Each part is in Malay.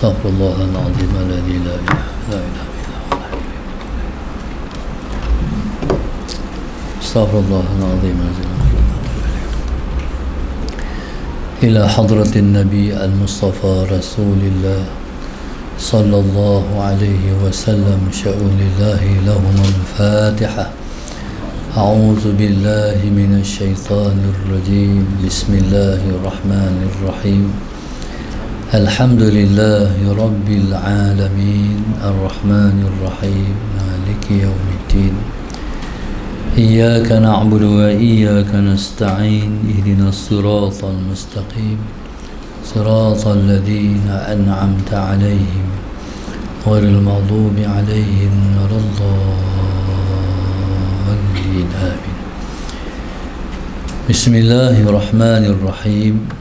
Astaghfirullahaladzim alladzi la ilaha illa huwa. Astaghfirullahaladzim ila hadratin nabi al-mustafa rasulillah sallallahu alaihi wasallam sya'ulillahi lahum al-fatihah. A'udzu billahi minasy syaithanir rajim. Bismillahirrahmanirrahim. Alhamdulillahi rabbil alamin arrahmanir rahim maliki yaumiddin. Iyyaka na'budu wa iyyaka nasta'in ihdinas siratal mustaqim siratal ladzina an'amta 'alaihim ghairil maghdubi 'alaihim waladdallin. Amin. Bismillahirrahmanirrahim.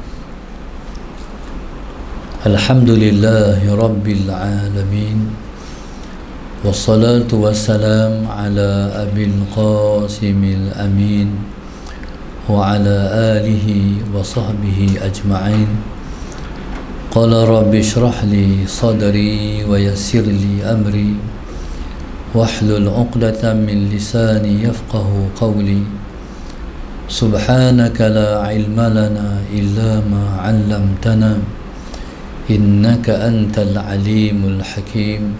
Alhamdulillahi rabbil alamin. Wassalatu wassalam ala abil qasimil amin wa ala alihi wa sahbihi ajma'in. Qala rabbi shrah li sadri wa yassir li amri wahlul 'uqdatam min lisani yafqahu qawli. Subhanaka la ilma lana illa ma 'allamtana innaka antal alimul hakim.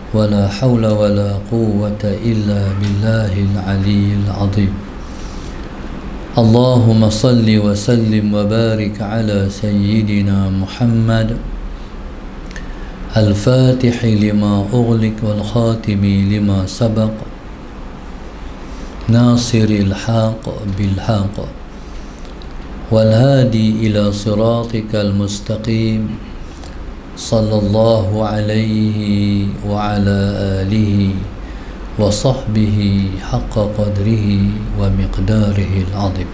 Wala hawla wala quwwata illa billahil aliyyil azim. Allahumma salli wa sallim wa barik ala sayyidina Muhammad al-fatihi lima ughliq wal khatimi lima sabaq nasiril haq bil haq wal hadi ila siratikal mustaqim. Sallallahu alaihi wa ala alihi wa sahbihi haqqa qadrihi wa miqdarihi al-azim.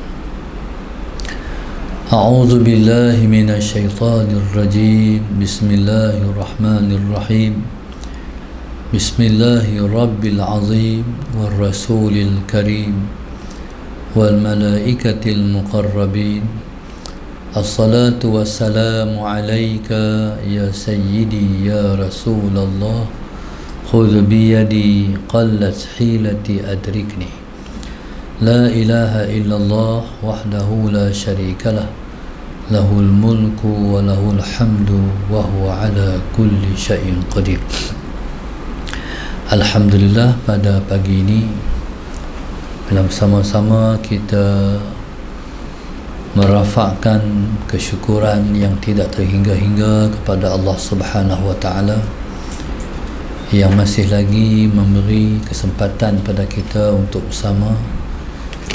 A'udzu billahi minasy syaithanir rajim. Bismillahirrahmanirrahim. Bismillahi rabbil azim war rasulil karim wal malaikatil muqarrabin. Assalatu wassalamu alayka ya sayyidi ya Rasulullah. Khudh biyadi qallat hilati adrikni. La ilaha illallah wahdahu la syarika lah. Lahul mulku wa lahul hamdu wa huwa ala kulli syai'in qadir. Alhamdulillah, pada pagi ini dalam sama-sama kita merafakkan kesyukuran yang tidak terhingga-hingga kepada Allah Subhanahu wa taala yang masih lagi memberi kesempatan pada kita untuk bersama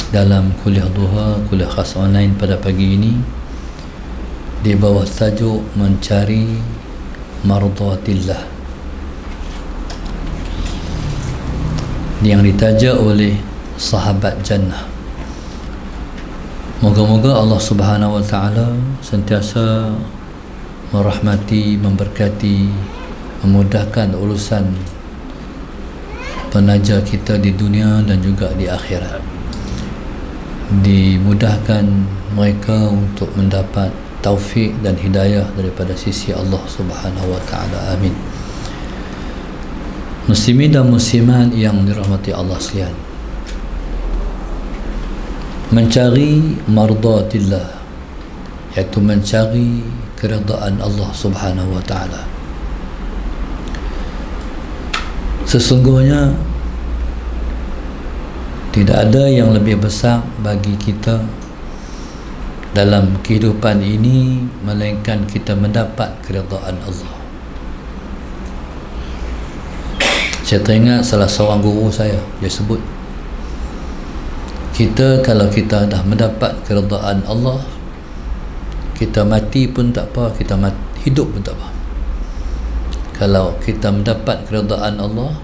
dalam kuliah duha, kuliah khas online pada pagi ini di bawah tajuk mencari mardatillah yang ditaja oleh sahabat jannah. Moga-moga Allah Subhanahu wa taala sentiasa merahmati, memberkati, memudahkan urusan penaja kita di dunia dan juga di akhirat. Dimudahkan mereka untuk mendapat taufik dan hidayah daripada sisi Allah Subhanahu wa taala. Amin. Muslimin dan muslimat yang dirahmati Allah sekalian, mencari mardatillah iaitu mencari keridaan Allah Subhanahu wa taala. Sesungguhnya tidak ada yang lebih besar bagi kita dalam kehidupan ini melainkan kita mendapat keridaan Allah. Saya teringat salah seorang guru saya, dia sebut, kita kalau kita dah mendapat keridaan Allah, kita mati pun tak apa, kita hidup pun tak apa. Kalau kita mendapat keridaan Allah,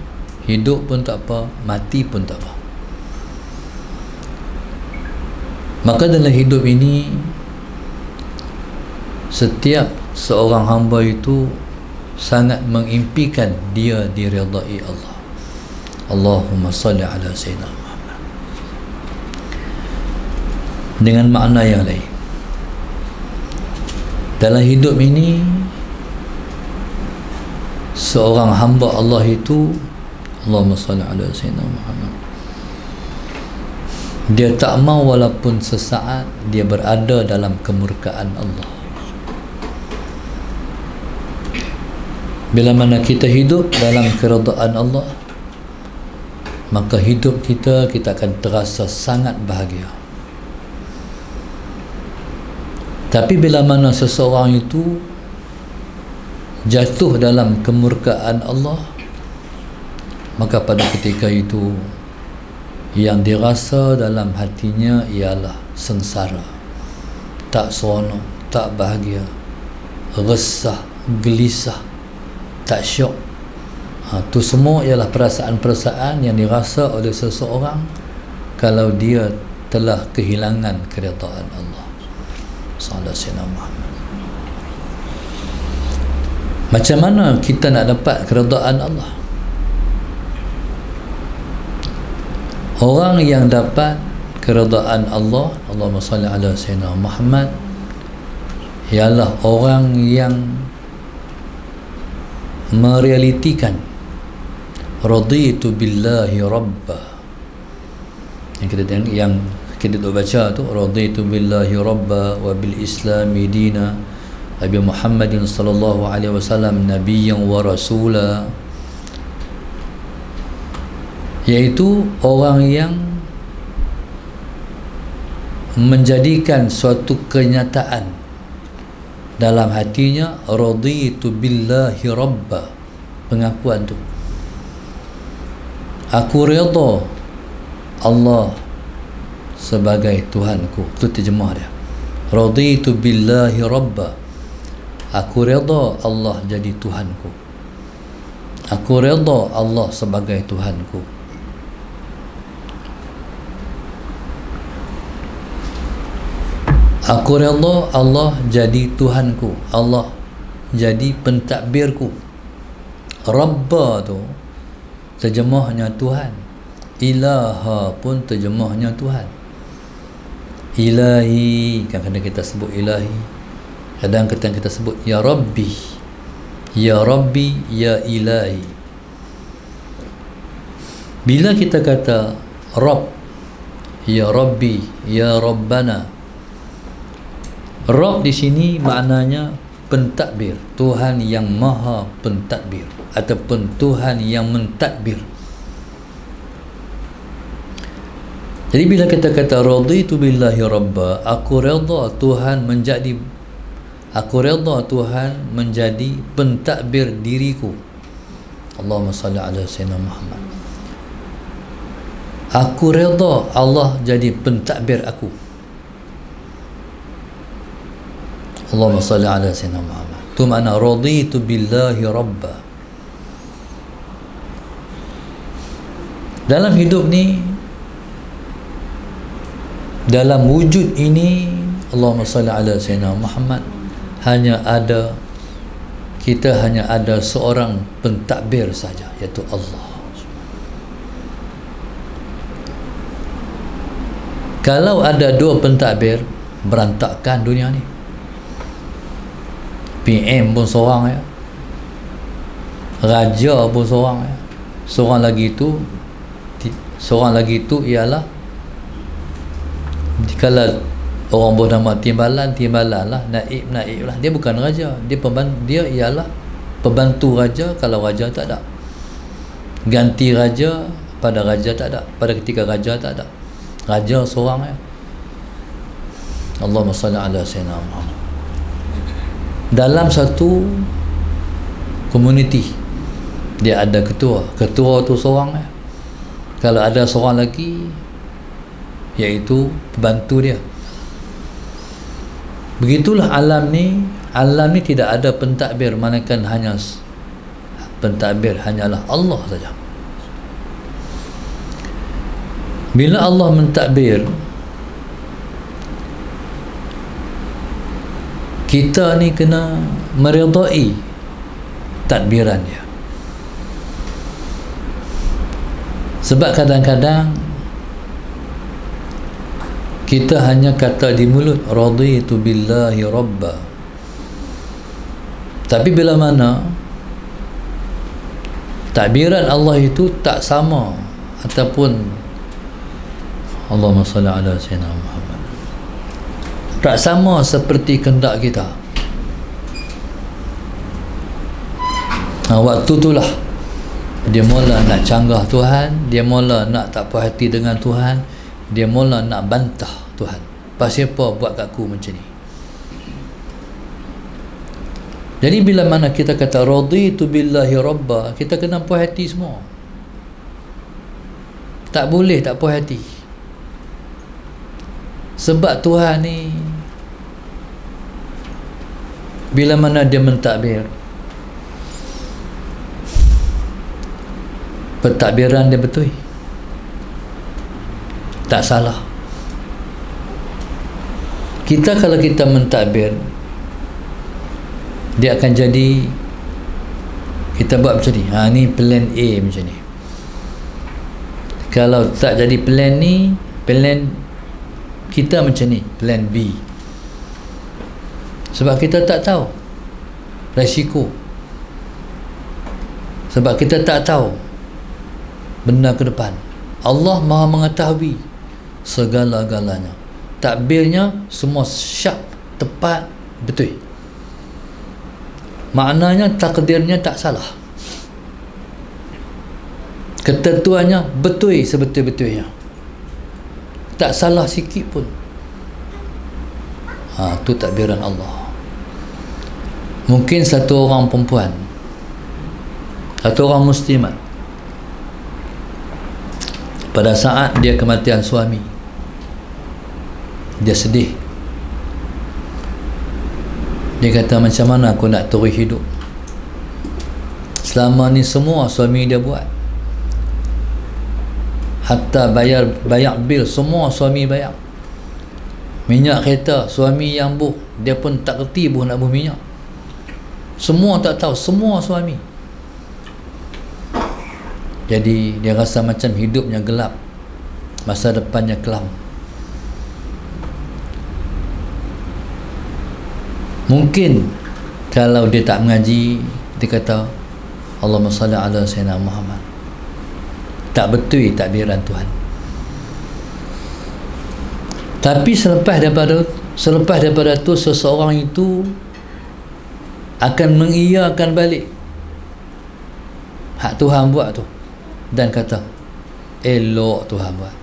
hidup pun tak apa, mati pun tak apa. Maka dalam hidup ini, setiap seorang hamba itu sangat mengimpikan dia diridai Allah. Allahumma salli ala sayyidina Muhammad. Dengan makna yang lain, dalam hidup ini seorang hamba Allah itu, Allahumma salli ala sayyidina Muhammad, dia tak mau walaupun sesaat dia berada dalam kemurkaan Allah. Bila mana kita hidup dalam keredaan Allah, maka hidup kita akan terasa sangat bahagia. Tapi bila mana seseorang itu jatuh dalam kemurkaan Allah, maka pada ketika itu yang dirasa dalam hatinya ialah sengsara, tak seronok, tak bahagia, resah, gelisah, tak syok. Itu semua ialah perasaan-perasaan yang dirasa oleh seseorang kalau dia telah kehilangan keredaan Allah. Sallallahu alaihi wasallam. Macam mana kita nak dapat keredaan Allah? Orang yang dapat keredaan Allah, Allahumma salli ala sayyidina Muhammad, ialah orang yang merealitikan raditu billahi rabba. Yang kita baca tu, raditu billahi rabba wa bil islami dina Nabi Muhammadin sallallahu alaihi wasallam nabiyyan wa rasula, iaitu orang yang menjadikan suatu kenyataan dalam hatinya, raditu billahi rabba, pengakuan tu, aku redha Allah sebagai Tuhanku. Itu terjemah dia, raditu billahi rabba, aku redha Allah jadi Tuhanku, aku redha Allah sebagai Tuhanku. Aku redha Allah jadi Tuhanku, Allah jadi pentadbirku. Rabba tu terjemahnya Tuhan, ilaha pun terjemahnya Tuhan. Ilahi, kadang-kadang kita sebut ilahi, kadang-kadang kita sebut ya Rabbi, ya Rabbi, ya ilahi. Bila kita kata Rabb, ya Rabbi, ya Rabbana, Rabb di sini maknanya pentadbir, Tuhan yang maha pentadbir ataupun Tuhan yang mentadbir. Jadi bila kita kata raditu billahi rabba, aku redha Tuhan menjadi, aku redha Tuhan menjadi pentadbir diriku. Allahumma salli ala sayyidina Muhammad. Aku redha Allah jadi pentadbir aku. Allahumma salli ala sayyidina Muhammad. Itu makna raditu billahi rabba. Dalam hidup ni, dalam wujud ini, Allahumma salli ala sayyidina Muhammad, kita hanya ada seorang pentadbir saja, iaitu Allah. Kalau ada dua pentadbir, berantakan dunia ni. PM pun seorang ya, raja pun seorang ya, seorang lagi tu ialah, kalau orang bernama timbalan lah, naib lah, dia bukan raja, dia ialah pembantu raja kalau raja tak ada, ganti raja pada raja tak ada, pada ketika raja tak ada, raja seorang ya. Allahumma salli ala sayyidina Muhammad. Dalam satu komuniti dia ada ketua tu seorang ya. Kalau ada seorang lagi, iaitu pembantu dia. Begitulah alam ni tidak ada pentadbir, manakan hanya pentadbir hanyalah Allah saja. Bila Allah mentadbir, kita ni kena meredai tadbiran dia. Sebab kadang-kadang kita hanya kata di mulut raditu billahi rabba, tapi bila mana takbiran Allah itu tak sama ataupun Allahumma salli ala sayyidina Muhammad, tak sama seperti kehendak kita. Waktu itulah dia mula nak canggah Tuhan, dia mula nak tak puas hati dengan Tuhan, dia mula nak bantah Tuhan. Pasal apa buat kat aku macam ni? Jadi bila mana kita kata raditu billahi rabba, kita kena puas hati semua. Tak boleh tak puas hati. Sebab Tuhan ni bila mana dia mentakbir, pentadbiran dia betul, tak salah. Kita kalau kita mentadbir, dia akan jadi, kita buat macam ni, ni plan A macam ni. Kalau tak jadi plan ni, plan kita macam ni, plan B. Sebab kita tak tahu resiko, sebab kita tak tahu benda ke depan. Allah Maha mengetahui segala-galanya. Takbirnya semua syak, tepat, betul. Maknanya takdirnya tak salah, ketentuannya betul sebetul-betulnya, tak salah sikit pun. Tu takbiran Allah. Mungkin satu orang perempuan, satu orang muslimat, pada saat dia kematian suami, dia sedih. Dia kata, macam mana aku nak terus hidup? Selama ni semua suami dia buat, hatta bayar bil semua suami bayar. Minyak kereta suami yang buh, dia pun tak kerti buh nak buh minyak. Semua tak tahu, semua suami. Jadi dia rasa macam hidupnya gelap, masa depannya kelam. Mungkin kalau dia tak mengaji, dia kata Allahumma salli ala sayyidina Muhammad, tak betul takbiran Tuhan. Tapi selepas daripada tu, seseorang itu akan mengiyakan balik hak Tuhan buat tu, dan kata elok Tuhan buat.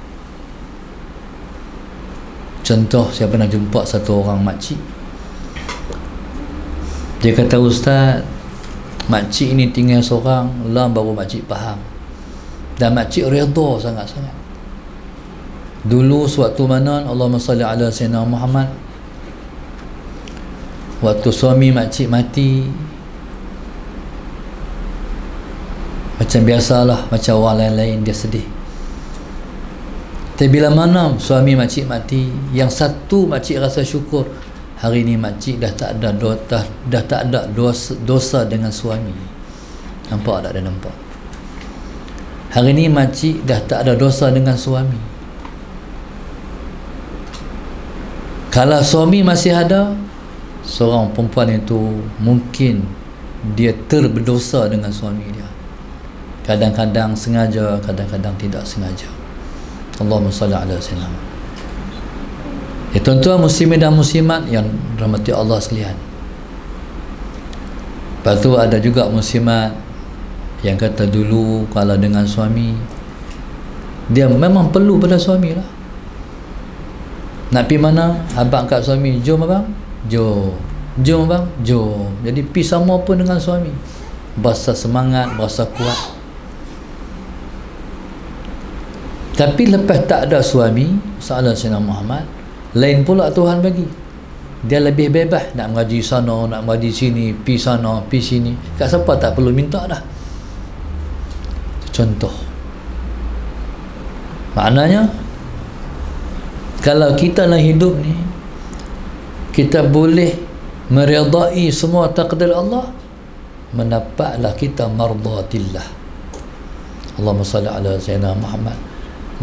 Contoh, saya pernah jumpa satu orang makcik. Dia kata, Ustaz, makcik ni tinggal seorang lah, baru makcik faham. Dan makcik redha sangat-sangat. Dulu sewaktu mana, Allahumma salli ala sayyidina Muhammad, waktu suami makcik mati, macam biasalah, macam orang lain-lain, dia sedih. Tapi bila mana suami makcik mati, yang satu makcik rasa syukur, hari ni makcik dah tak ada dosa dengan suami. Nampak tak? Dia nampak. Hari ni makcik dah tak ada dosa dengan suami. Kalau suami masih ada, seorang perempuan itu mungkin dia berdosa dengan suami dia. Kadang-kadang sengaja, kadang-kadang tidak sengaja. Allahumma salli ala sayyidina. Tuan-tuan muslimin dan muslimat yang rahmati Allah sekalian. Lepas tu ada juga muslimat yang kata dulu kalau dengan suami, dia memang perlu pada suami lah. Nak pergi mana, abang kat suami, jom abang, jom abang, jom. Jadi pergi sama pun dengan suami, berasa semangat, berasa kuat. Tapi lepas tak ada suami, salam Sayyidina Muhammad, lain pula Tuhan bagi. Dia lebih bebas nak mengaji sana, nak mengaji sini, pi sana, pi sini. Kat siapa tak perlu minta dah. Contoh. Maknanya kalau kita dalam hidup ni, kita boleh meredai semua takdir Allah, mendapatlah kita mardatillah. Allahumma salli ala sayyidina Muhammad.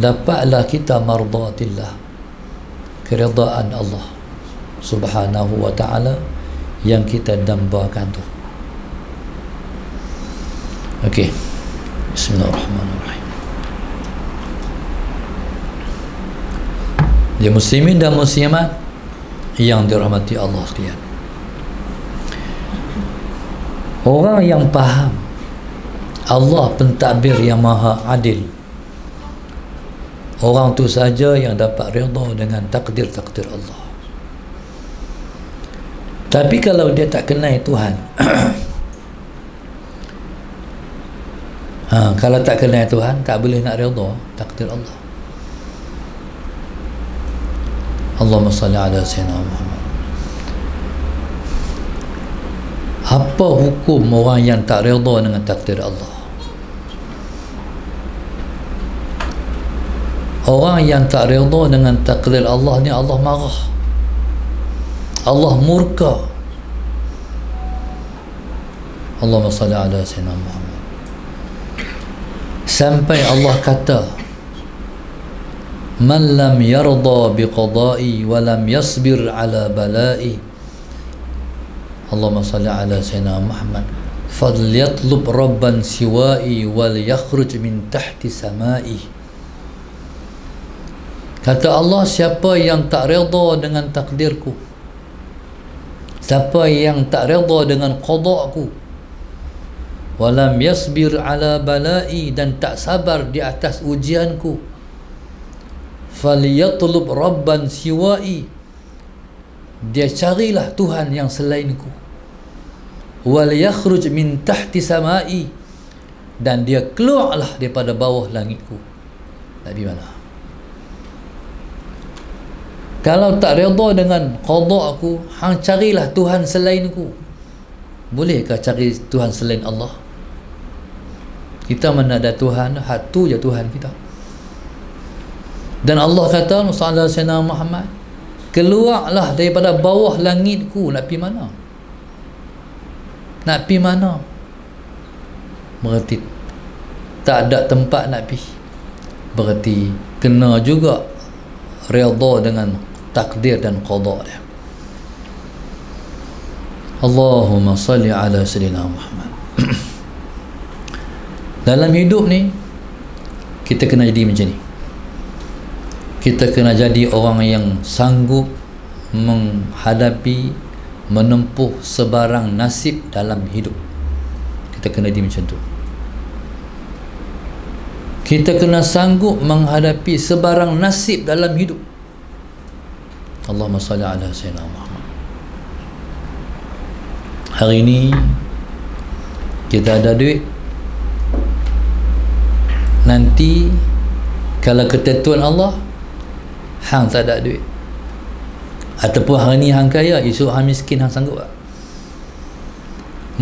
Dapatlah kita mardatillah, keredaan Allah subhanahu wa ta'ala yang kita dambakan tu. Okey, Bismillahirrahmanirrahim. Dia muslimin dan muslimat yang dirahmati Allah sekalian, orang yang faham Allah pentadbir yang maha adil, orang tu saja yang dapat redha dengan takdir-takdir Allah. Tapi kalau dia tak kenal Tuhan kalau tak kenal Tuhan, tak boleh nak redha takdir Allah. Allahumma salli ala sayyidina Muhammad. Apa hukum orang yang tak redha dengan takdir Allah? Orang yang tak redha dengan takdir Allah ni, Allah marah, Allah murka. Allahumma salli ala sayyidina Muhammad. Sampai Allah kata, man lam yarda biqada'i wa lam yasbir ala bala'i, Allahumma salli ala sayyidina Muhammad, falyatlub rabban siwa'i wal yakhruj min tahti sama'i. Kata Allah, siapa yang tak redha dengan takdirku, siapa yang tak redha dengan qada'ku, walam yasbir ala bala'i, dan tak sabar di atas ujianku, falyatlub rabban siwa'i, dia carilah Tuhan yang selainku, wal yakhruj min tahti sama'i, dan dia keluarlah daripada bawah langitku. Nabi mana? Kalau tak redha dengan qada aku, hang carilah Tuhan selainku. Bolehkah cari Tuhan selain Allah? Kita mana ada Tuhan, satu je Tuhan kita. Dan Allah kata, sallallahu alaihi wasallam Muhammad, keluarlah daripada bawah langitku. Nak pergi mana? Nak pergi mana? Berarti tak ada tempat nak pergi. Berarti kena juga redha dengan takdir dan qada dia. Allahumma salli ala sayyidina Muhammad. Dalam hidup ni kita kena jadi macam ni. Kita kena jadi orang yang sanggup menghadapi, menempuh sebarang nasib dalam hidup. Kita kena jadi macam tu. Kita kena sanggup menghadapi sebarang nasib dalam hidup. Allahumma salli ala sayyidina Muhammad. Hari ini kita ada duit, nanti kalau ketentuan Allah, hang tak ada duit. Ataupun hari ni hang kaya, esok hang miskin, hang sanggup tak?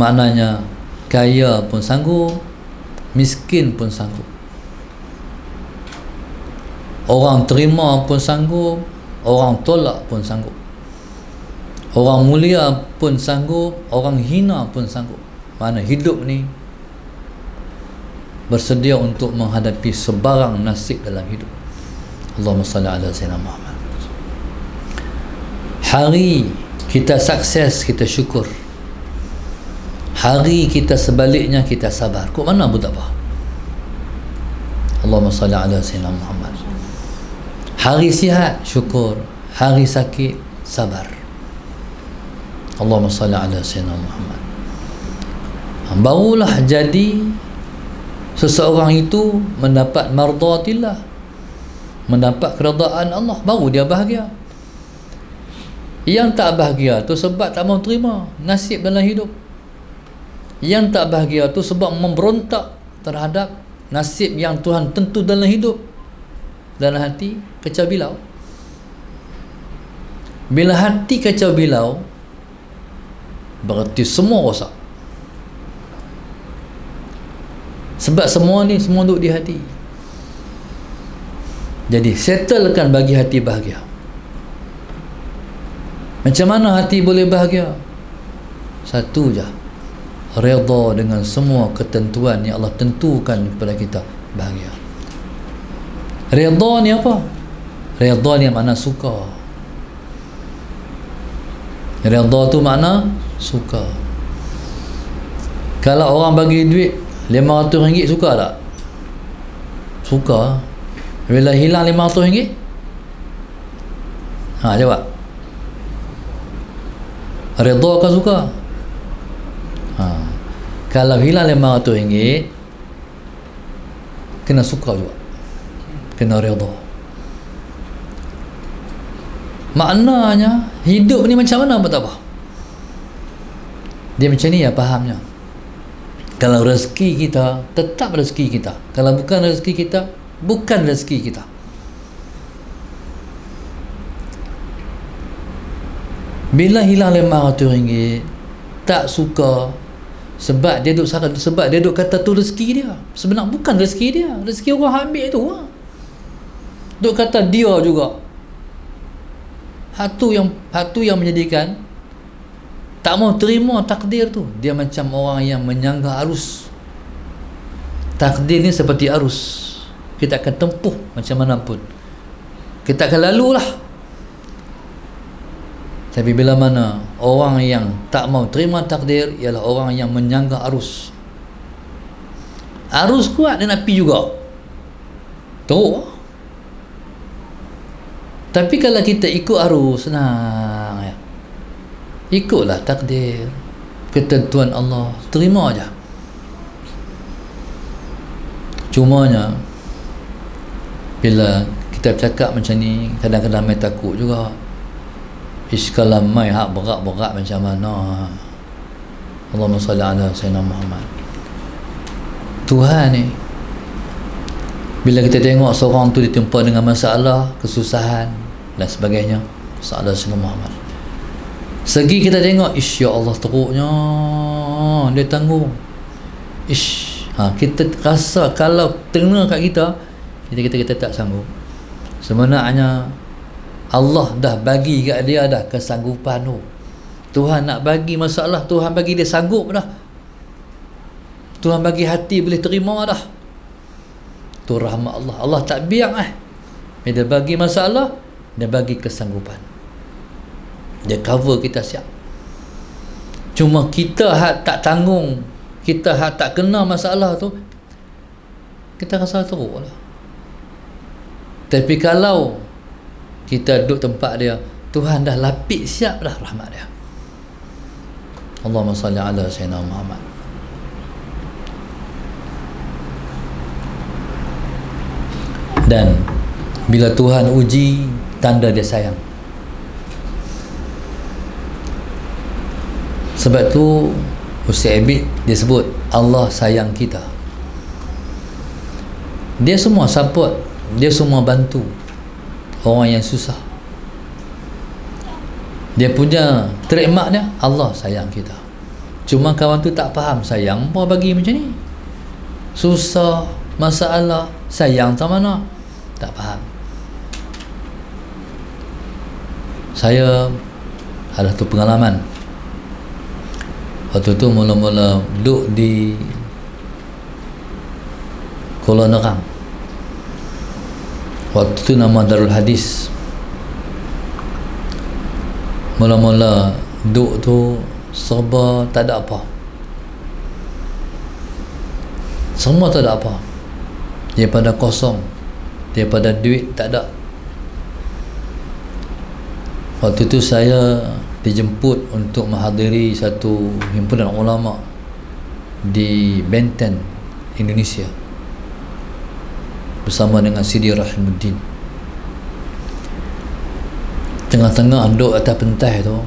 Maknanya kaya pun sanggup, miskin pun sanggup, orang terima pun sanggup, orang tolak pun sanggup, orang mulia pun sanggup, orang hina pun sanggup. Mana hidup ni bersedia untuk menghadapi sebarang nasib dalam hidup. Allahumma salli ala sayyidina Muhammad. Hari kita sukses, kita syukur. Hari kita sebaliknya, kita sabar. Kok mana pun tak apa. Allahumma salli ala sayyidina Muhammad. Hari sihat, syukur. Hari sakit, sabar. Allahumma salli ala sayyidina Muhammad. Barulah jadi seseorang itu mendapat mardatillah, mendapat keredaan Allah, baru dia bahagia. Yang tak bahagia tu sebab tak mau terima nasib dalam hidup. Yang tak bahagia tu sebab memberontak terhadap nasib yang Tuhan tentu dalam hidup. Dalam hati kacau bilau. Bila hati kacau bilau, berarti semua rosak. Sebab semua ni semua duduk di hati. Jadi settlekan bagi hati bahagia. Macam mana hati boleh bahagia? Satu je, redha dengan semua ketentuan yang Allah tentukan kepada kita, bahagia. Redha ni apa? Redha ni makna suka. Redha tu makna suka. Kalau orang bagi duit RM500 suka tak? Suka. Bila hilang RM500, jawab. Redha ke suka? Kalau hilang RM500, kena suka juga, kena redha. Maknanya hidup ni macam mana pun tak apa. Dia macam ni ya fahamnya. Kalau rezeki kita, tetap rezeki kita. Kalau bukan rezeki kita, bukan rezeki kita. Bila hilang RM500, tak suka, sebab dia duk kata tu rezeki dia. Sebenarnya bukan rezeki dia, rezeki orang ambil tu. Duk kata dia juga. Hatu yang menjadikan tak mau terima takdir tu. Dia macam orang yang menyangga arus. Takdir ni seperti arus, kita akan tempuh macam mana pun, kita akan lalu lah. Tapi bila mana orang yang tak mau terima takdir ialah orang yang menyangga arus. Arus kuat dia nak pergi juga, teruk. Tapi kalau kita ikut arus, senang ya. Ikutlah takdir, ketentuan Allah, terima aja. Cumanya bila kita cakap macam ni, kadang-kadang mai takut juga. Kalau mai hak berat-berat macam mana? Allahumma salli ala Sayyidina Muhammad. Tuhan ni, bila kita tengok seorang tu ditimpa dengan masalah, kesusahan dan sebagainya, masalah Sayyidina Muhammad, segi kita tengok, ya Allah teruknya, dia tanggung. Kita rasa kalau kena kat kita tak sanggup. Sebenarnya Allah dah bagi kat dia dah kesanggupan tu. Tuhan nak bagi masalah, Tuhan bagi dia sanggup dah. Tuhan bagi hati boleh terima dah. Tu rahmat Allah. Allah tak biar bila dia bagi masalah, dia bagi kesanggupan. Dia cover kita siap. Cuma kita tak tanggung, kita tak kena masalah tu, kita rasa teruk lah. Tapi kalau kita duduk tempat dia, Tuhan dah lapik siap dah rahmat dia. Allahumma salli ala Sayyidina Muhammad. Dan bila Tuhan uji, tanda dia sayang. Sebab tu Ustaz Abid dia sebut Allah sayang kita. Dia semua support, dia semua bantu orang yang susah. Dia punya trademark dia, Allah sayang kita. Cuma kawan tu tak faham sayang apa bagi macam ni. Susah, masalah, sayang tak mana? Tak faham. Saya ada tu pengalaman. Waktu tu mula-mula duduk di Kuala Nerang. Waktu tu nama Darul Hadis. Mula-mula duduk tu serba tak ada apa. Semua tak ada apa. Daripada kosong, daripada duit tak ada. Waktu tu saya dijemput untuk menghadiri satu himpunan ulama di Benten, Indonesia, bersama dengan Sidi Rahimuddin. Tengah-tengah duduk atas pentas tu,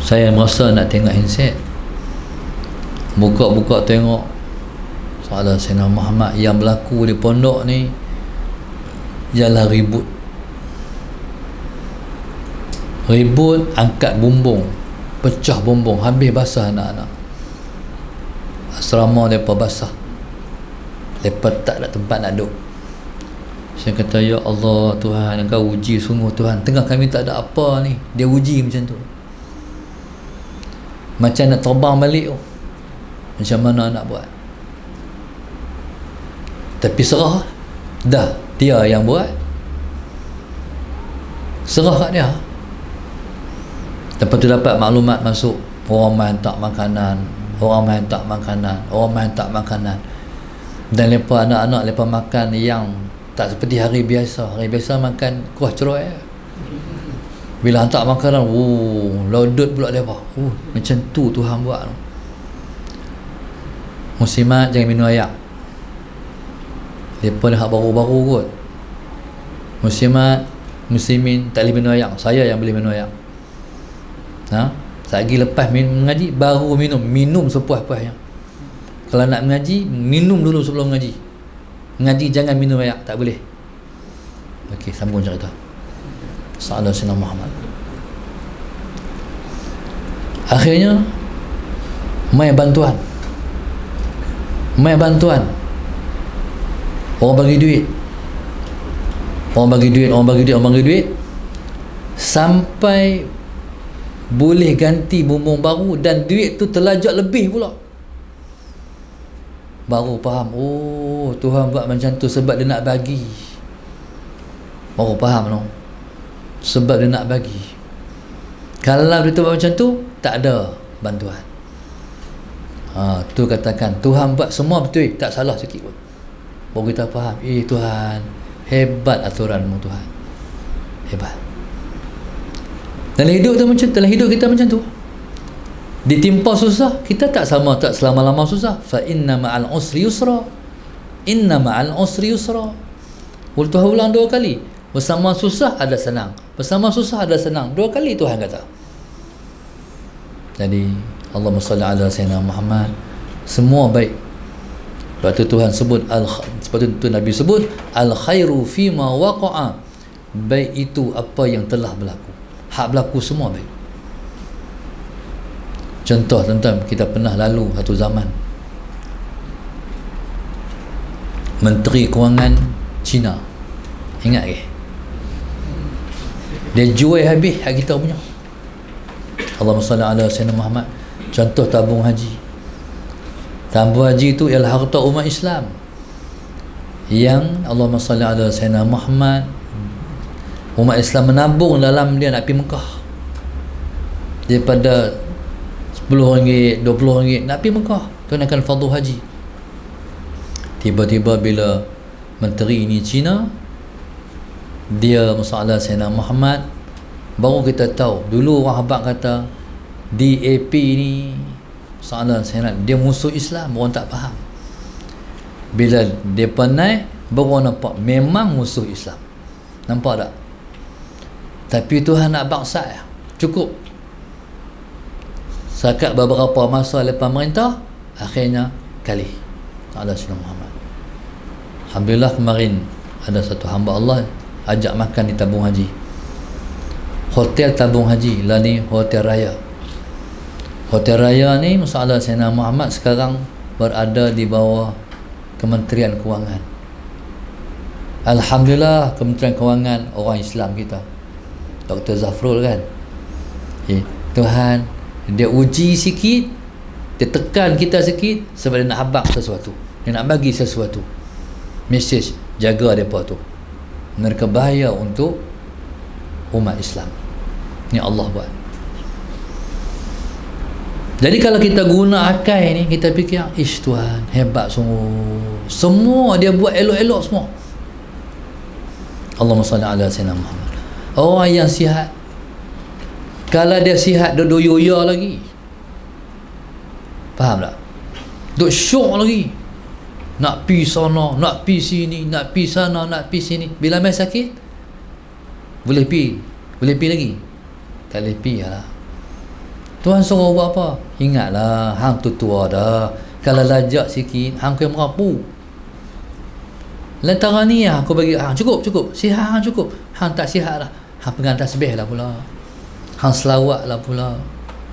saya merasa nak tengok handset. Buka-buka tengok soalan Sayyidina Muhammad yang berlaku di pondok ni ialah ribut, angkat bumbung, pecah bumbung, habis basah anak-anak. Asrama mereka basah, mereka tak ada tempat nak duduk. Saya kata, ya Allah Tuhan, Engkau uji sungguh Tuhan, tengah kami tak ada apa ni, dia uji macam tu. Macam nak terbang balik tu, macam mana nak buat? Tapi serah dah, dia yang buat, serah kat dia. Lepas tu dapat maklumat masuk, Orang main tak makanan, orang main tak makanan, orang main tak makanan. Dan lepas anak-anak lepas makan yang tak seperti hari biasa. Hari biasa makan kuah ceroy. Bila hantar makanan, loaded pula dia apa. Macam tu Tuhan buat. Muslimat jangan minum air. Lepas ni hak baru-baru kot. Muslimat, muslimin tak boleh minum air. Saya yang boleh minum air. Lagi lepas mengaji baru minum sepuas-puasnya. Kalau nak mengaji, minum dulu sebelum mengaji. Mengaji jangan minum air, tak boleh. Okey, sambung cerita. Sallallahu alaihi wasallam Muhammad. Akhirnya mai bantuan. Orang bagi duit. Sampai boleh ganti bumbung baru dan duit tu terlajak lebih pula. Baru faham, Tuhan buat macam tu sebab dia nak bagi. Baru faham no. Sebab dia nak bagi. Kalau dia tu buat macam tu, tak ada bantuan. Tu katakan Tuhan buat semua betul, tak salah sikit pun. Baru kita faham, Tuhan hebat aturanmu Tuhan. Hebat. Dalam hidup kita macam tu. Ditimpa susah, kita tak selama-lama susah. Fa inna ma'al usri yusra. Inna ma'al usri yusra. Tuhan ulang 2 kali. Bersama susah ada senang. Bersama susah ada senang. 2 kali Tuhan kata. Jadi Allahumma salli ala sayyidina Muhammad. Semua baik. Sebab tu Tuhan sebut sebab tu Nabi sebut al khairu fima waqa'a. Baik itu apa yang telah berlaku. Hak berlaku semua baik. Contoh tuan-tuan, kita pernah lalu satu zaman Menteri Kewangan Cina, ingat ke? Dia jual habis hak kita punya. Allahumma salli ala sayyidina Muhammad. Contoh tabung haji. Tabung haji itu ialah harta umat Islam yang Allahumma salli ala sayyidina Muhammad, umat Islam menabung dalam dia nak pergi Mekah. Daripada RM10, RM20 nak pergi Mekah, tunaikan fardu haji. Tiba-tiba bila menteri ini Cina, dia masalah Sayyidina Muhammad, baru kita tahu. Dulu orang habaq kata DAP ni masalah Sayyidina, dia musuh Islam, orang tak faham. Bila dia naik, baru nampak memang musuh Islam. Nampak tak? Tapi Tuhan nak baksa ya. Cukup. Sekat beberapa masa lepas merintah, akhirnya kali Allah Sayyidina Muhammad. Alhamdulillah kemarin ada satu hamba Allah ajak makan di tabung haji. Hotel tabung haji lah ni, Hotel Raya. Hotel Raya ni masalah Sayyidina Muhammad sekarang berada di bawah Kementerian Kewangan. Alhamdulillah Kementerian Kewangan orang Islam kita, Dr. Zafrul kan. Tuhan dia uji sikit, dia tekan kita sikit sebab dia nak habaq sesuatu, dia nak bagi sesuatu message, jaga mereka tu, mereka bahaya untuk umat Islam. Ni Allah buat. Jadi kalau kita guna akal ni, kita fikir Tuhan hebat sungguh, semua dia buat elok-elok semua. Allahumma salli ala sayyidina Muhammad. Orang yang sihat, kalau dia sihat, dia doyoya lagi. Faham tak? Duk syok lagi. Nak pi sana, nak pi sini, nak pi sana, nak pi sini. Bila mai sakit, boleh pi lagi. Tak boleh pi lah. Tuhan suruh buat apa? Ingatlah, hang tu tua dah. Kalau lajak sikit, hang kena merapu. Lantara ni aku bagi hang cukup. Sihat hang cukup. Hang tak sihat lah, hang pegang tasbih lah pula. Hang selawat lah pula.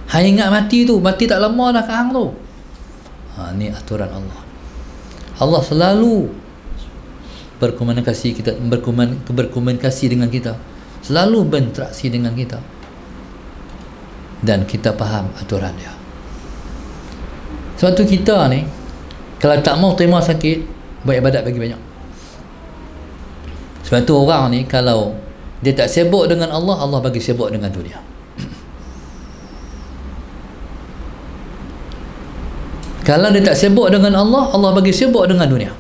Hang ingat mati tu, mati tak lama dah kat hang tu. Ni aturan Allah. Allah selalu berkomunikasi dengan kita, selalu berinteraksi dengan kita, dan kita faham aturan dia. Sebab tu kita ni kalau tak mau terima sakit, buat ibadat bagi banyak. Sebab tu orang ni kalau dia tak sibuk dengan Allah, Allah bagi sibuk dengan dunia. Kalau dia tak sibuk dengan Allah, Allah bagi sibuk dengan dunia.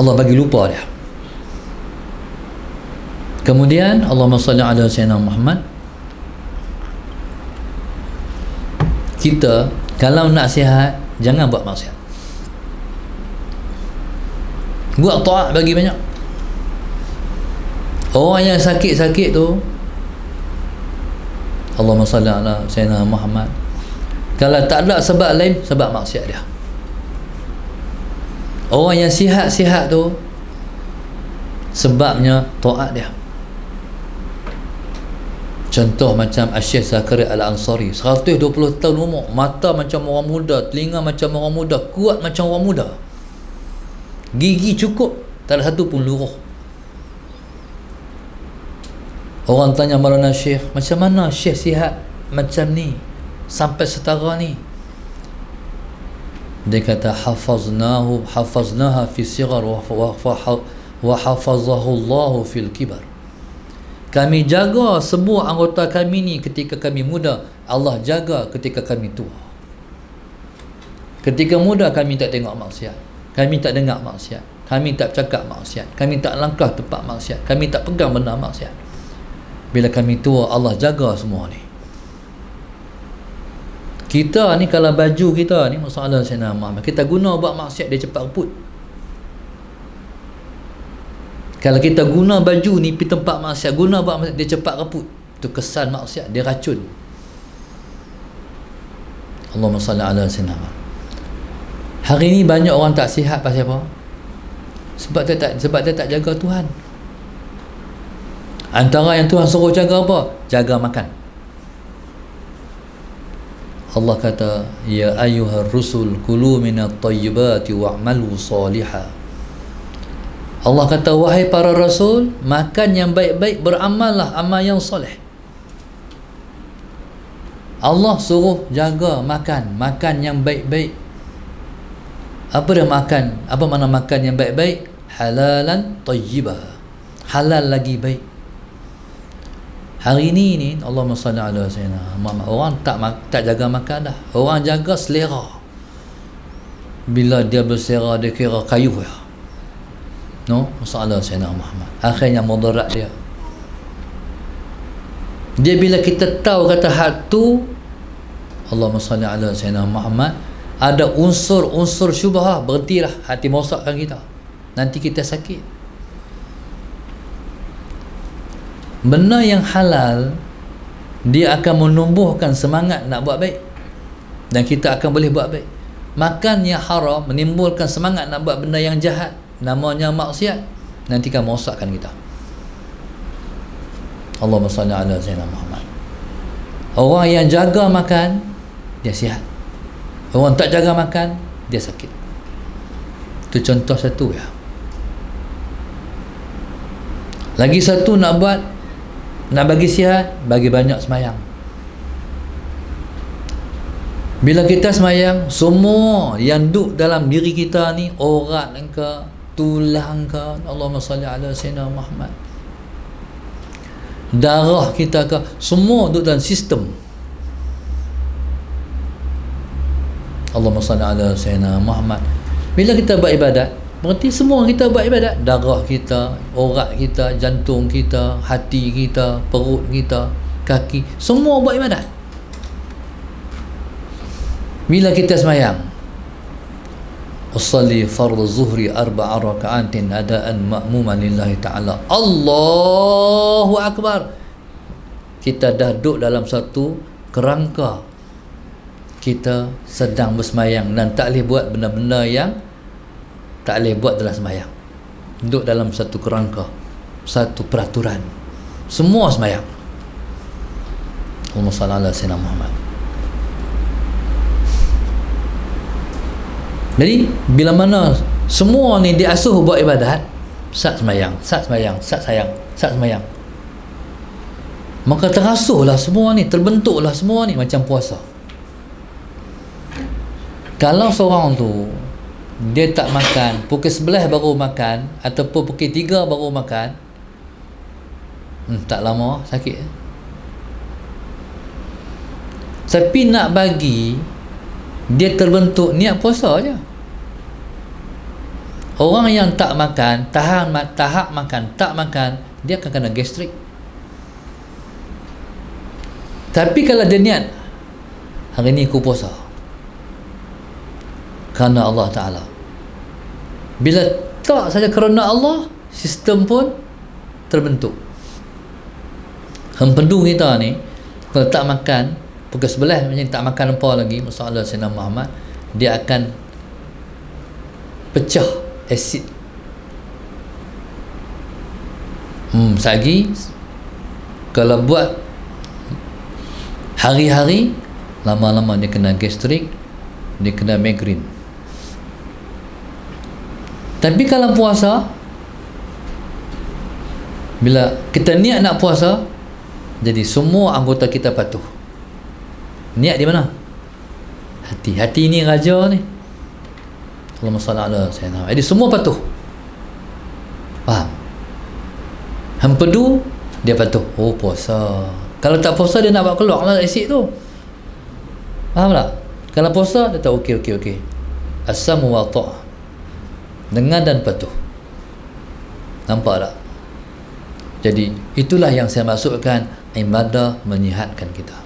Allah bagi lupa dia. Kemudian Allahumma salli ala sayyidina Muhammad. Kita kalau nak sihat, jangan buat maksiat. Buat taat bagi banyak. Orang yang sakit-sakit tu, Allahumma salli ala sayyidina Muhammad, kalau tak ada sebab lain, sebab maksiat dia. Orang yang sihat-sihat tu, sebabnya taat dia. Contoh macam Syekh Zakaria Al-Ansari, 120 tahun umur, mata macam orang muda, telinga macam orang muda, kuat macam orang muda, gigi cukup, tak ada satu pun luruh. Orang tanya Maulana Syekh, macam mana Syekh sihat macam ni sampai setara ni? Dia kata hafaznaha fi sighar wa hafazahu Allah fil kibar. Kami jaga semua anggota kami ni ketika kami muda, Allah jaga ketika kami tua. Ketika muda kami tak tengok maksiat, kami tak dengar maksiat, kami tak cakap maksiat, kami tak langkah tempat maksiat, kami tak pegang benda maksiat. Bila kami tua, Allah jaga semua ni. Kita ni kalau baju kita ni, masalah Sayyidina Muhammad, kita guna buat maksiat, dia cepat reput. Kalau kita guna baju ni pergi tempat maksiat, guna buat maksiat, dia cepat reput. Itu kesan maksiat, dia racun. Allahumma salli ala sayyidina Muhammad. Hari ni banyak orang tak sihat pasal apa? Sebab dia tak jaga Tuhan. Antara yang Tuhan suruh jaga apa? Jaga makan. Allah kata, ya ayyuhar rusul kulu minat tayyibati wa'malu salihah. Allah kata, wahai para rasul, makan yang baik-baik, beramallah amal yang soleh. Allah suruh jaga makan yang baik-baik. Apa dia makan? Apa makna makan yang baik-baik? Halalan tayyibah, halal lagi baik. Hari ni Allahumma salli ala sayyidina Muhammad, orang tak jaga makan dah. Orang jaga selera. Bila dia berselera, dia kira kayu ya. No, masalah sayyidina Muhammad. Akhirnya mudarat dia. Dia bila kita tahu kata hak tu, Allahumma salli ala sayyidina Muhammad, ada unsur-unsur syubhah, berhentilah, hati merosakkan kita. Nanti kita sakit. Benda yang halal, dia akan menumbuhkan semangat nak buat baik, dan kita akan boleh buat baik. Makan yang haram menimbulkan semangat nak buat benda yang jahat, namanya maksiat, nanti akan merosakkan kita. Allahumma salli ala sayyidina Muhammad. Orang yang jaga makan, dia sihat. Orang tak jaga makan, dia sakit. Itu contoh satu ya. Lagi satu nak buat, nak bagi sihat, bagi banyak semayang. Bila kita semayang, semua yang duduk dalam diri kita ni, urat ke, tulang ke, Allahumma salli ala sayyidina Muhammad, darah kita ke, semua duduk dalam sistem. Allahumma salli ala sayyidina Muhammad. Bila kita buat ibadat, berarti semua kita buat ibadat. Darah kita, urat kita, jantung kita, hati kita, perut kita, kaki, semua buat ibadat. Bila kita semayang, usalli fardhu zuhri 4 raka'atin adaan ma'muman lillahi ta'ala, Allahu Akbar, kita dah duduk dalam satu kerangka, kita sedang bersemayang, dan tak boleh buat benda-benda yang tak boleh buat dalam semayang. Duduk dalam satu kerangka, satu peraturan, semua semayang. Allahumma salli ala sayyidina Muhammad. Jadi bila mana semua ni diasuh buat ibadat, sat semayang, sat semayang, sat sayang, sat semayang, maka terasuhlah semua ni, terbentuklah semua ni macam puasa. Kalau seorang tu dia tak makan, pukul 11 baru makan, ataupun pukul 3 baru makan, tak lama sakit. Tapi nak bagi dia terbentuk niat puasa je. Orang yang tak makan, tahap makan, tak makan, dia akan kena gastrik. Tapi kalau dia niat, hari ni aku puasa kerana Allah Ta'ala, bila tak saja kerana Allah, sistem pun terbentuk. Hempedu kita ni, kalau tak makan, pukul 11 macam tak makan apa lagi, masalah Sayyidina Muhammad, dia akan pecah asid. Sagi kalau buat hari-hari, lama-lama dia kena gastrik, dia kena migraine. Tapi kalau puasa, bila kita niat nak puasa, jadi semua anggota kita patuh. Niat di mana? Hati. Hati ni raja ni. Allahumma salli ala sayyidina. Jadi semua patuh. Faham? Hempedu, dia patuh. Oh, puasa. Kalau tak puasa, dia nak buat keluar lah asid tu. Faham tak? Kalau puasa, dia tahu okey. As-samu wa ta'ah. Dengar dan patuh. Nampak tak? Jadi itulah yang saya maksudkan ibadah menyihatkan kita.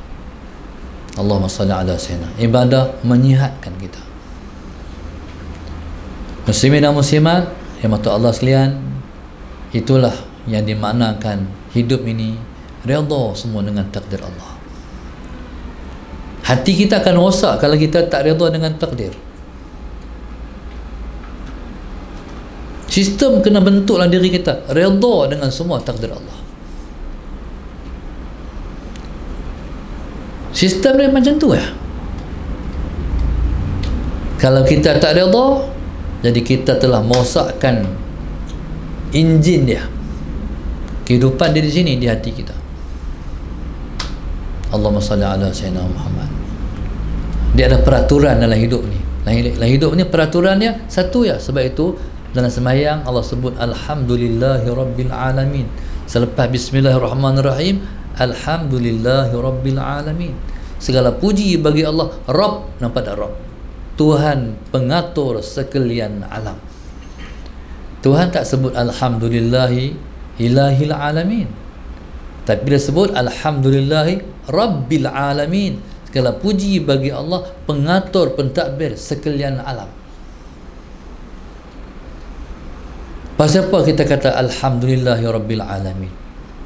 Allahumma salli ala sayyidina. Ibadah menyihatkan kita. Muslimin dan muslimat yang mata Allah sekalian, itulah yang dimaknakan hidup ini redha semua dengan takdir Allah. Hati kita akan rosak kalau kita tak redha dengan takdir. Sistem kena bentuk dalam diri kita, redha dengan semua takdir Allah. Sistem dia macam tu ya. Kalau kita tak redha, jadi kita telah merosakkan enjin dia. Kehidupan dia di sini, di hati kita. Allahumma salli ala sayyidina Muhammad. Dia ada peraturan dalam hidup ni. Dalam hidup ni peraturannya satu ya. Sebab itu dalam sembahyang Allah sebut alhamdulillahi rabbil alamin. Selepas bismillahirrahmanirrahim, alhamdulillahi rabbil alamin. Segala puji bagi Allah. Rabb, nampak tak Rabb? Tuhan pengatur sekalian alam. Tuhan tak sebut alhamdulillahi ilahil alamin, tapi dia sebut alhamdulillahi rabbil alamin. Segala puji bagi Allah pengatur pentadbir sekalian alam. Pasal apa kita kata alhamdulillahi rabbil alamin?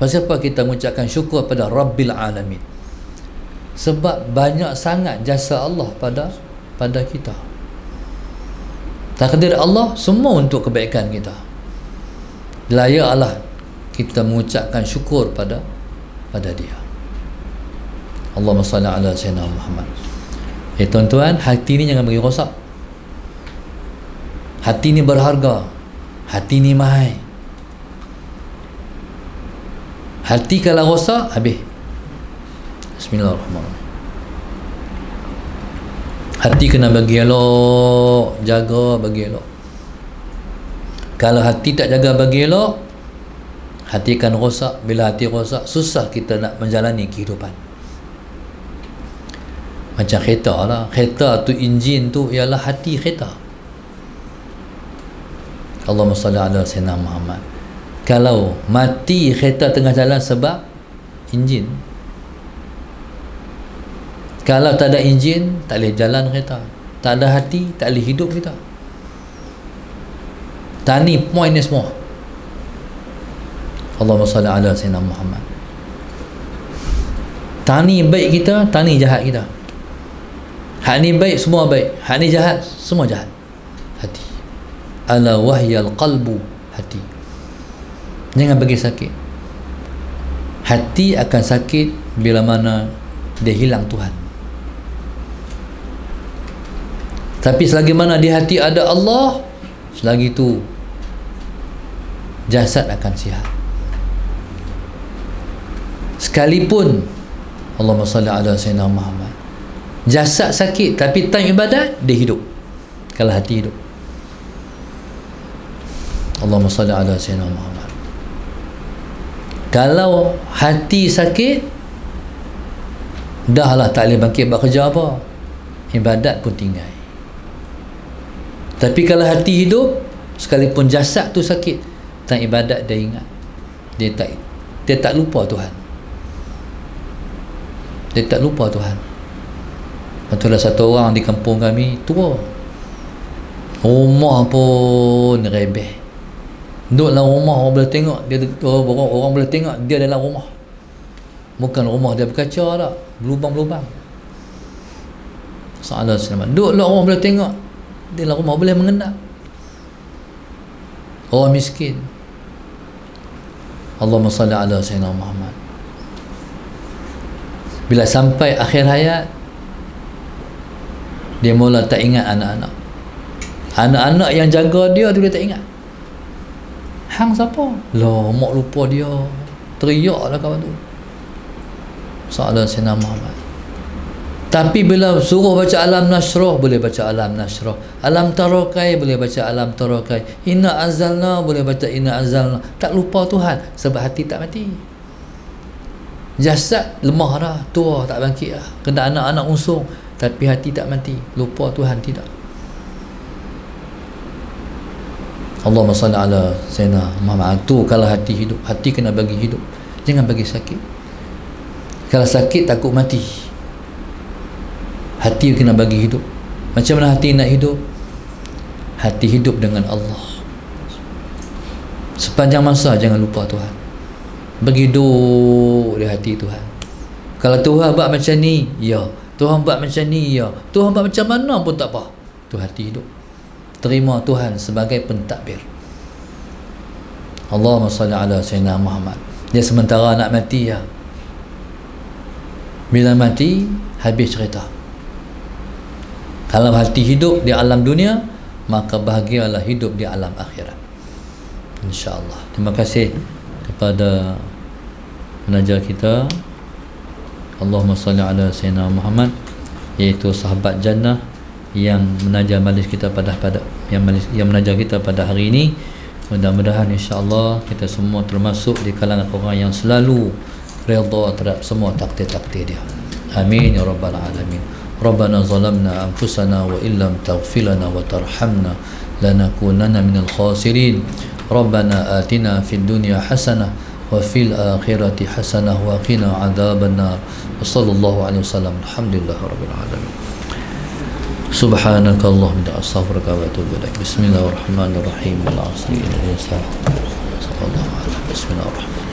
Pasal apa kita mengucapkan syukur pada rabbil alamin? Sebab banyak sangat jasa Allah pada kita. Takdir Allah semua untuk kebaikan kita. Layaklah kita mengucapkan syukur pada dia. Allahumma salli ala sayyidina Muhammad. Tuan-tuan, hati ni jangan bagi rosak. Hati ni berharga. Hati ni mahal. Hati kalau rosak, habis. Bismillahirrahmanirrahim. Hati kena bagi elok, jaga bagi elok. Kalau hati tak jaga bagi elok, hati akan rosak. Bila hati rosak, susah kita nak menjalani kehidupan. Macam kereta lah. Kereta tu, enjin tu ialah hati kereta. Allahumma salli ala sayyidina Muhammad. Kalau mati kereta tengah jalan sebab enjin, kalau tak ada enjin, tak boleh jalan kereta. Tak ada hati, tak boleh hidup kita. Tani point ni semua. Allahumma salli ala sayyidina Muhammad. Tani baik kita, tani jahat kita. Hak ni baik, semua baik. Hak ni jahat, semua jahat. Hati. Ala wahyal qalbu, hati. Jangan bagi sakit. Hati akan sakit bila mana dia hilang Tuhan. Tapi selagi mana di hati ada Allah, selagi itu jasad akan sihat. Sekalipun Allahumma salli ala sayyidina Muhammad, jasad sakit tapi time ibadat dia hidup. Kalau hati hidup. Allahumma salli ala sayyidina Muhammad. Kalau hati sakit, dah lah tak boleh bangkit buat kerja apa, ibadat pun tinggal. Tapi kalau hati hidup, sekalipun jasad tu sakit, tentang ibadat dia ingat, dia tak lupa Tuhan, dia tak lupa Tuhan. Betul, satu orang di kampung kami tua, rumah pun rebeh, duduk dalam rumah orang boleh tengok dia, orang boleh tengok dia dalam rumah, bukan rumah dia berkaca tak, berlubang-lubang. Salah selamat, duduk lah orang boleh tengok dia dalam rumah, boleh mengendap. Orang miskin. Allahumma salli ala sayyidina Muhammad. Bila sampai akhir hayat, dia mula tak ingat anak-anak. Anak-anak yang jaga dia tu dia tak ingat. Hang siapa? Lah, mak lupa dia. Teriak lah kawan tu. Salah Sayyidina Muhammad. Tapi bila suruh baca alam nasrah, boleh baca alam nasrah. Alam tarakai, boleh baca alam tarakai. Inna azalna, boleh baca inna azalna. Tak lupa Tuhan, sebab hati tak mati. Jasad lemah dah, tua, tak bangkit dah, kena anak-anak unsur, tapi hati tak mati. Lupa Tuhan tidak. Allahumma salli ala Sayyidina Muhammad. Tu kalau hati hidup. Hati kena bagi hidup, jangan bagi sakit. Kalau sakit takut mati, hati kena bagi hidup. Macam mana hati nak hidup? Hati hidup dengan Allah sepanjang masa. Jangan lupa Tuhan, bagi duduk di hati Tuhan. Kalau Tuhan buat macam ni, ya. Tuhan buat macam ni, ya. Tuhan buat macam mana pun tak apa, tu hati hidup. Terima Tuhan sebagai pentadbir. Allahumma salli ala Sayyidina Muhammad. Dia sementara nak mati ya. Bila mati, habis cerita. Kalau hati hidup di alam dunia, maka bahagialah hidup di alam akhirat, insya-Allah. Terima kasih kepada penaja kita, Allahumma salli ala Sayyidina Muhammad, iaitu sahabat jannah yang menaja majlis kita pada yang menaja kita pada hari ini. Mudah-mudahan insya-Allah kita semua termasuk di kalangan orang yang selalu redha terhadap semua takdir-takdir dia. Amin ya rabbal alamin. Rabbana zalamna anfusana wa illam taghfir lana wa tarhamna lanakunanna minal khasirin. Rabbana atina fid dunya hasanah wa fil akhirati hasanah wa qina adzabannar. Wa sallallahu alaihi wasallam. Alhamdulillahirabbil alamin. Subhanaka Allahumma astaghfiruka wa atubu ilaik. Bismillahirrahmanirrahim. Wal 'asri innal insana lafi khusr. Bismillahirrahmanirrahim.